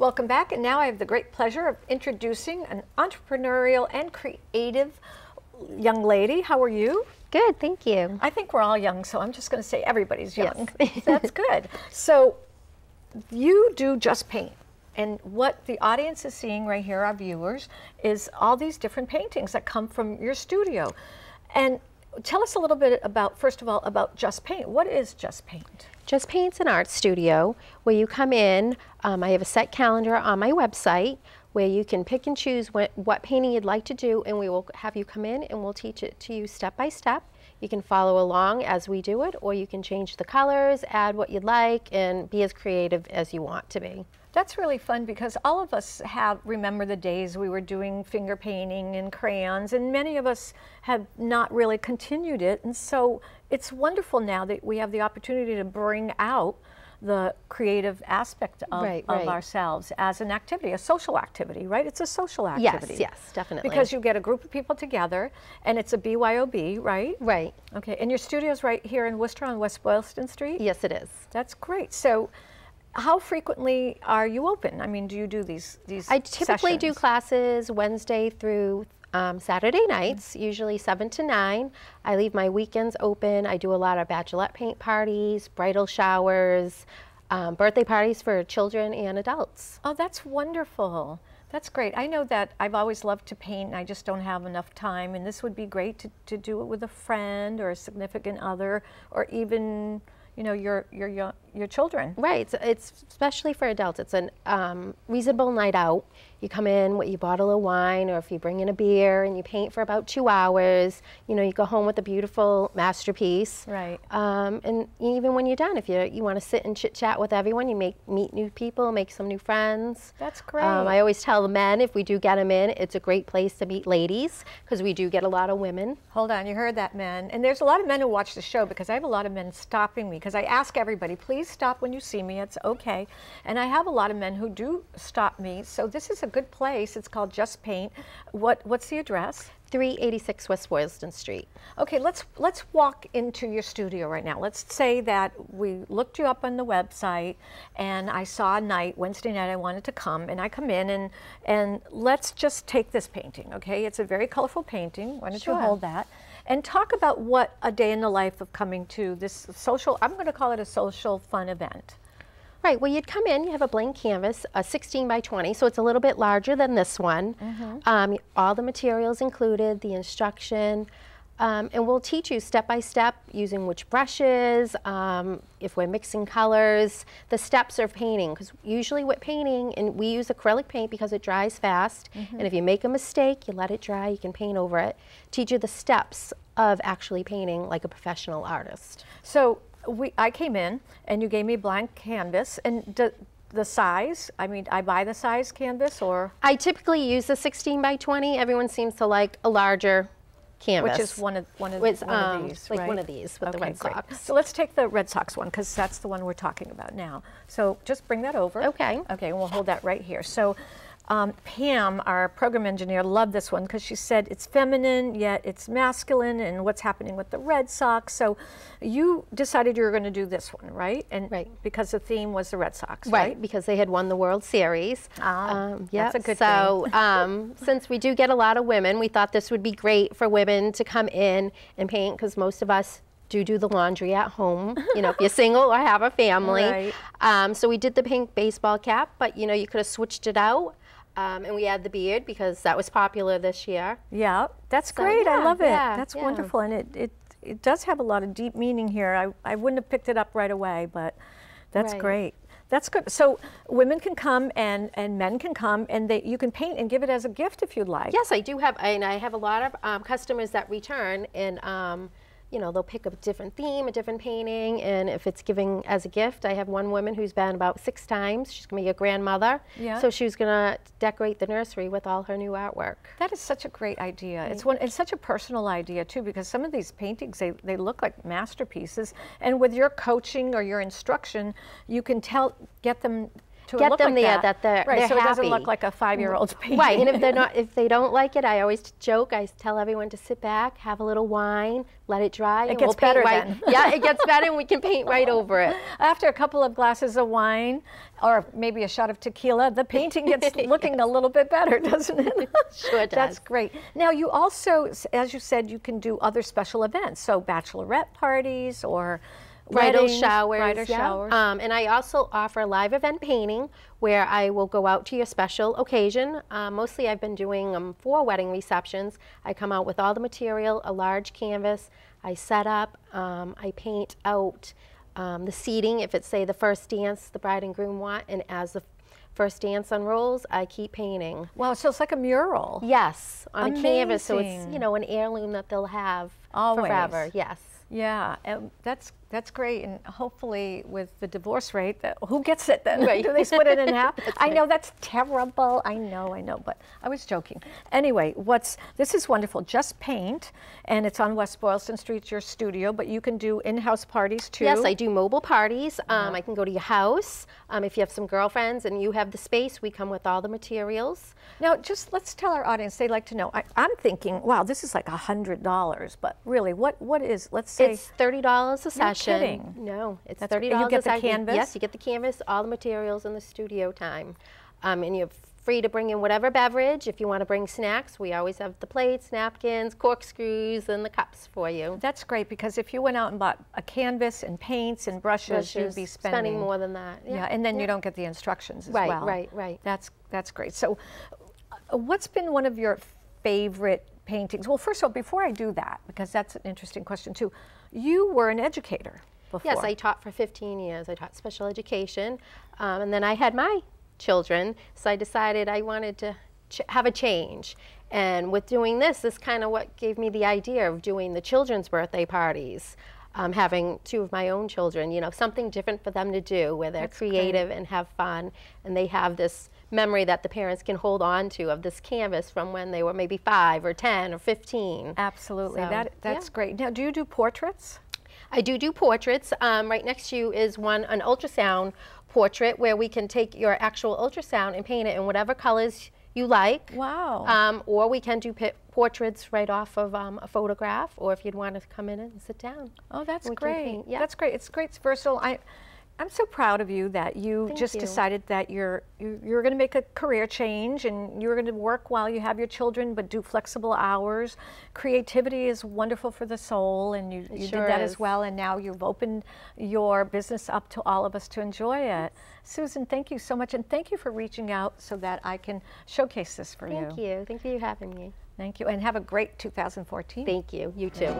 welcome back. And now I have the great pleasure of introducing an entrepreneurial and creative young lady. How are you? Good, thank you. I think we're all young, so I'm just going to say everybody's young. Yes. That's good. So you do Just Paint. And what the audience is seeing right here, our viewers, is all these different paintings that come from your studio. And tell us a little bit about, first of all, about Just Paint. What is Just Paint? Just Paint's an art studio where you come in. I have a set calendar on my website where you can pick and choose what painting you'd like to do, and we will have you come in and we'll teach it to you step by step. You can follow along as we do it, or you can change the colors, add what you'd like, and be as creative as you want to be. That's really fun because all of us remember the days we were doing finger painting and crayons, and many of us have not really continued it. And so it's wonderful now that we have the opportunity to bring out the creative aspect of ourselves as an activity, a social activity, right? It's a social activity. Yes, yes, definitely. Because you get a group of people together, and it's a BYOB, right? Right. Okay, and your studio's right here in Worcester on West Boylston Street? Yes, it is. That's great. So how frequently are you open? I mean, do you do these I typically sessions? do classes Wednesday through Saturday nights, usually 7 to 9. I leave my weekends open. I do a lot of bachelorette paint parties, bridal showers, birthday parties for children and adults. Oh, that's wonderful. That's great. I know that I've always loved to paint and I just don't have enough time, and this would be great to do it with a friend or a significant other, or even, you know, your children. Right. So it's especially for adults. It's a reasonable night out. You come in with your bottle of wine, or if you bring in a beer, and you paint for about 2 hours. You know, you go home with a beautiful masterpiece. Right. And even when you're done, if you want to sit and chit chat with everyone, you meet new people, make some new friends. That's great. I always tell the men, if we do get them in, it's a great place to meet ladies, because we do get a lot of women. Hold on, you heard that, men. And there's a lot of men who watch the show, because I have a lot of men stopping me, because I ask everybody, please stop when you see me, it's okay. And I have a lot of men who do stop me, so this is a good place. It's called Just Paint. What's the address? 386 West Boylston Street. Okay, let's walk into your studio right now. Let's say that we looked you up on the website, and I saw a night, Wednesday night, I wanted to come, and I come in, and let's just take this painting, okay? It's a very colorful painting. Why don't you hold that? And talk about what a day in the life of coming to this social, I'm going to call it a social fun event. Right, well, you'd come in, you have a blank canvas, a 16 by 20, so it's a little bit larger than this one. All the materials included, the instruction, and we'll teach you step by step using which brushes, if we're mixing colors, the steps of painting, because usually with painting, and we use acrylic paint because it dries fast, and if you make a mistake, you let it dry, you can paint over it. Teach you the steps of actually painting like a professional artist. So I came in and you gave me blank canvas, and the size, I mean, I buy the size canvas, or? I typically use the 16 by 20. Everyone seems to like a larger canvas. Which is one of these, like right? one of these with the Red Sox. Great. So let's take the Red Sox one, because that's the one we're talking about now. So just bring that over. Okay. Okay, and we'll hold that right here. So Pam, our program engineer, loved this one because she said it's feminine, yet it's masculine, and what's happening with the Red Sox. So you decided you were going to do this one, right? And because the theme was the Red Sox, right? Because they had won the World Series. That's a good thing. So since we do get a lot of women, we thought this would be great for women to come in and paint, because most of us do the laundry at home, you know, if you're single or have a family. Right. So we did the pink baseball cap, but you know, you could have switched it out. And we had the beard because that was popular this year. Yeah, that's great. I love it. That's yeah. wonderful, and it does have a lot of deep meaning here. I wouldn't have picked it up right away, but that's great. That's good. So women can come and men can come, and you can paint and give it as a gift if you'd like. Yes, I do have, and I have a lot of customers that return, and you know, they'll pick a different theme, a different painting, and if it's giving as a gift, I have one woman who's been about 6 times. She's gonna be a grandmother, so she's gonna decorate the nursery with all her new artwork. That is such a great idea. It's such a personal idea too, because some of these paintings, they look like masterpieces, and with your coaching or your instruction, you can get them to get look them like there that. They're right, so happy. it doesn't look like a 5-year-old's painting. Right, and if they don't like it, I always joke. I tell everyone to sit back, have a little wine, let it dry. It and gets we'll paint better right. then. Yeah, it gets better, and we can paint right over it. After a couple of glasses of wine, or maybe a shot of tequila, the painting gets looking a little bit better, doesn't it? Sure does. That's great. Now, you also, as you said, you can do other special events, so bachelorette parties or bridal weddings, showers. bridal yeah. showers. And I also offer live event painting where I will go out to your special occasion. Mostly I've been doing 4 wedding receptions. I come out with all the material, a large canvas. I set up, I paint out the seating, if it's, say, the first dance the bride and groom want, and as the first dance unrolls, I keep painting. Wow, so it's like a mural. Yes, on a canvas, so it's, Amazing. you know, an heirloom that they'll have Always. forever. Yes. Yeah, that's great, and hopefully with the divorce rate, who gets it then? Right. Do they split it in half? I right. know that's terrible. I know, but I was joking. Anyway, this is wonderful. Just Paint, and it's on West Boylston Street, your studio, but you can do in-house parties too. Yes, I do mobile parties. I can go to your house. If you have some girlfriends and you have the space, we come with all the materials. Now, just let's tell our audience, they'd like to know. I'm thinking, wow, this is like $100, but really, what is, let's say. It's $30 a session. Kidding. No, it's That's $30 you get a the session. canvas? Yes, you get the canvas, all the materials, and the studio time. And you're free to bring in whatever beverage. If you want to bring snacks, we always have the plates, napkins, corkscrews, and the cups for you. That's great, because if you went out and bought a canvas and paints and brushes, you'd be spending more than that. Yeah, and then you don't get the instructions as right, well. Right. That's great. So what's been one of your favorite paintings? Well, first of all, before I do that, because that's an interesting question too, you were an educator before. Yes, I taught for 15 years. I taught special education, and then I had my children, so I decided I wanted to have a change. And with doing this kind of what gave me the idea of doing the children's birthday parties. Having 2 of my own children, you know, something different for them to do where they're creative and have fun, and they have this memory that the parents can hold on to of this canvas from when they were maybe 5 or 10 or 15. Absolutely, So, that's great. Now, do you do portraits? I do portraits. Right next to you is an ultrasound portrait where we can take your actual ultrasound and paint it in whatever colors you like. Wow. Or we can do portraits right off of a photograph, or if you'd want to come in and sit down. Oh, that's we great. can paint. Yeah. That's great. It's great. It's versatile. I'm so proud of you that you Thank just you. decided that you're going to make a career change, and you're going to work while you have your children, but do flexible hours. Creativity is wonderful for the soul, and you sure did that is. as well, and now you've opened your business up to all of us to enjoy it. Susan, thank you so much, and thank you for reaching out so that I can showcase this for you. Thank you. Thank you for having me. Thank you, and have a great 2014. Thank you. You too.